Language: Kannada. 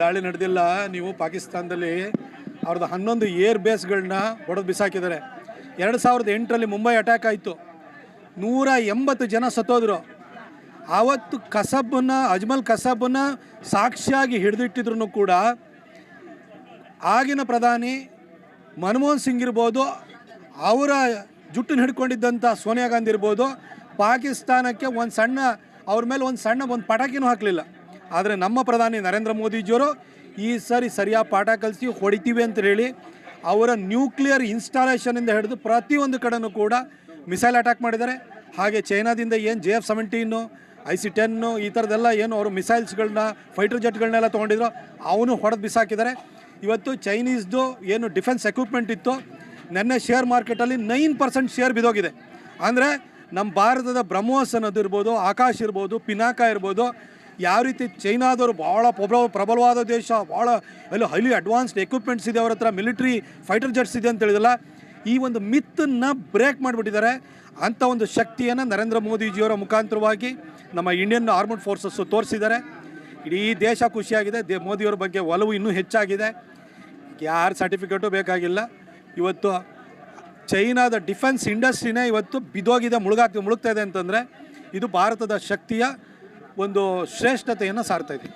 ದಾಳಿ ನಡೆದಿಲ್ಲ. ನೀವು ಪಾಕಿಸ್ತಾನದಲ್ಲಿ ಅವ್ರದ್ದು 11 ಏರ್ ಬೇಸ್ಗಳನ್ನ ಹೊಡೆದು ಬಿಸಾಕಿದ್ದಾರೆ. 2008ರಲ್ಲಿ ಮುಂಬೈ ಅಟ್ಯಾಕ್ ಆಯಿತು, 180 ಜನ ಸತ್ತೋದ್ರು. ಆವತ್ತು ಅಜ್ಮಲ್ ಕಸಬನ್ನು ಸಾಕ್ಷಿಯಾಗಿ ಹಿಡಿದಿಟ್ಟಿದ್ರು ಕೂಡ ಆಗಿನ ಪ್ರಧಾನಿ ಮನಮೋಹನ್ ಸಿಂಗ್ ಇರ್ಬೋದು, ಅವರ ಜುಟ್ಟನ್ನು ಹಿಡ್ಕೊಂಡಿದ್ದಂಥ ಸೋನಿಯಾ ಗಾಂಧಿ ಇರ್ಬೋದು, ಪಾಕಿಸ್ತಾನಕ್ಕೆ ಅವ್ರ ಮೇಲೆ ಒಂದು ಪಟಾಕಿನೂ ಹಾಕಲಿಲ್ಲ. ಆದರೆ ನಮ್ಮ ಪ್ರಧಾನಿ ನರೇಂದ್ರ ಮೋದಿಜಿಯವರು ಈ ಸರಿಯಾದ ಪಾಠ ಕಲಿಸಿ ಹೊಡಿತೀವಿ ಅಂತ ಹೇಳಿ ಅವರ ನ್ಯೂಕ್ಲಿಯರ್ ಇನ್ಸ್ಟಾಲೇಷನಿಂದ ಹಿಡಿದು ಪ್ರತಿಯೊಂದು ಕಡೆನೂ ಕೂಡ ಮಿಸೈಲ್ ಅಟ್ಯಾಕ್ ಮಾಡಿದ್ದಾರೆ. ಹಾಗೆ ಚೈನಾದಿಂದ ಏನು JF-17 IC-10 ಈ ಥರದ್ದೆಲ್ಲ ಏನು ಅವರು ಮಿಸೈಲ್ಸ್ಗಳನ್ನ ಫೈಟರ್ ಜೆಟ್ಗಳನ್ನೆಲ್ಲ ತೊಗೊಂಡಿದ್ರು ಅವನು ಹೊಡೆದು ಬಿಸಾಕಿದ್ದಾರೆ. ಇವತ್ತು ಚೈನೀಸ್ದು ಏನು ಡಿಫೆನ್ಸ್ ಎಕ್ವಿಪ್ಮೆಂಟ್ ಇತ್ತು, ನೆನ್ನೆ ಶೇರ್ ಮಾರ್ಕೆಟಲ್ಲಿ 9% ಶೇರ್ ಬಿದ್ದೋಗಿದೆ. ಅಂದರೆ ನಮ್ಮ ಭಾರತದ ಬ್ರಹ್ಮೋಸ್ ಅನ್ನೋದು ಇರ್ಬೋದು, ಆಕಾಶ್ ಇರ್ಬೋದು, ಪಿನಾಕ ಇರ್ಬೋದು, ಯಾವ ರೀತಿ ಚೈನಾದವರು ಭಾಳ ಪ್ರಬಲವಾದ ದೇಶ, ಭಾಳ ಹೈಲಿ ಅಡ್ವಾನ್ಸ್ಡ್ ಎಕ್ವಿಪ್ಮೆಂಟ್ಸ್ ಇದೆ ಅವ್ರ ಹತ್ರ, ಮಿಲಿಟ್ರಿ ಫೈಟರ್ ಜೆಟ್ಸ್ ಇದೆ ಅಂತ ಹೇಳಿದಲ್ಲ, ಈ ಒಂದು ಮಿತ್ತನ್ನು ಬ್ರೇಕ್ ಮಾಡಿಬಿಟ್ಟಿದ್ದಾರೆ. ಅಂಥ ಒಂದು ಶಕ್ತಿಯನ್ನು ನರೇಂದ್ರ ಮೋದಿಜಿಯವರ ಮುಖಾಂತರವಾಗಿ ನಮ್ಮ ಇಂಡಿಯನ್ ಆರ್ಮಡ್ ಫೋರ್ಸಸ್ಸು ತೋರಿಸಿದ್ದಾರೆ. ಇಡೀ ದೇಶ ಖುಷಿಯಾಗಿದೆ. ಮೋದಿಯವರ ಬಗ್ಗೆ ಒಲವು ಇನ್ನೂ ಹೆಚ್ಚಾಗಿದೆ. ಯಾರ ಸರ್ಟಿಫಿಕೇಟು ಬೇಕಾಗಿಲ್ಲ. ಇವತ್ತು ಚೈನಾದ ಡಿಫೆನ್ಸ್ ಇಂಡಸ್ಟ್ರಿನೇ ಇವತ್ತು ಬಿದ್ದೋಗಿದೆ, ಮುಳುಗ್ತಾ ಇದೆ ಅಂತಂದರೆ ಇದು ಭಾರತದ ಶಕ್ತಿಯ ಒಂದು ಶ್ರೇಷ್ಠತೆಯನ್ನು ಸಾರ್ತಾ ಇದೆ.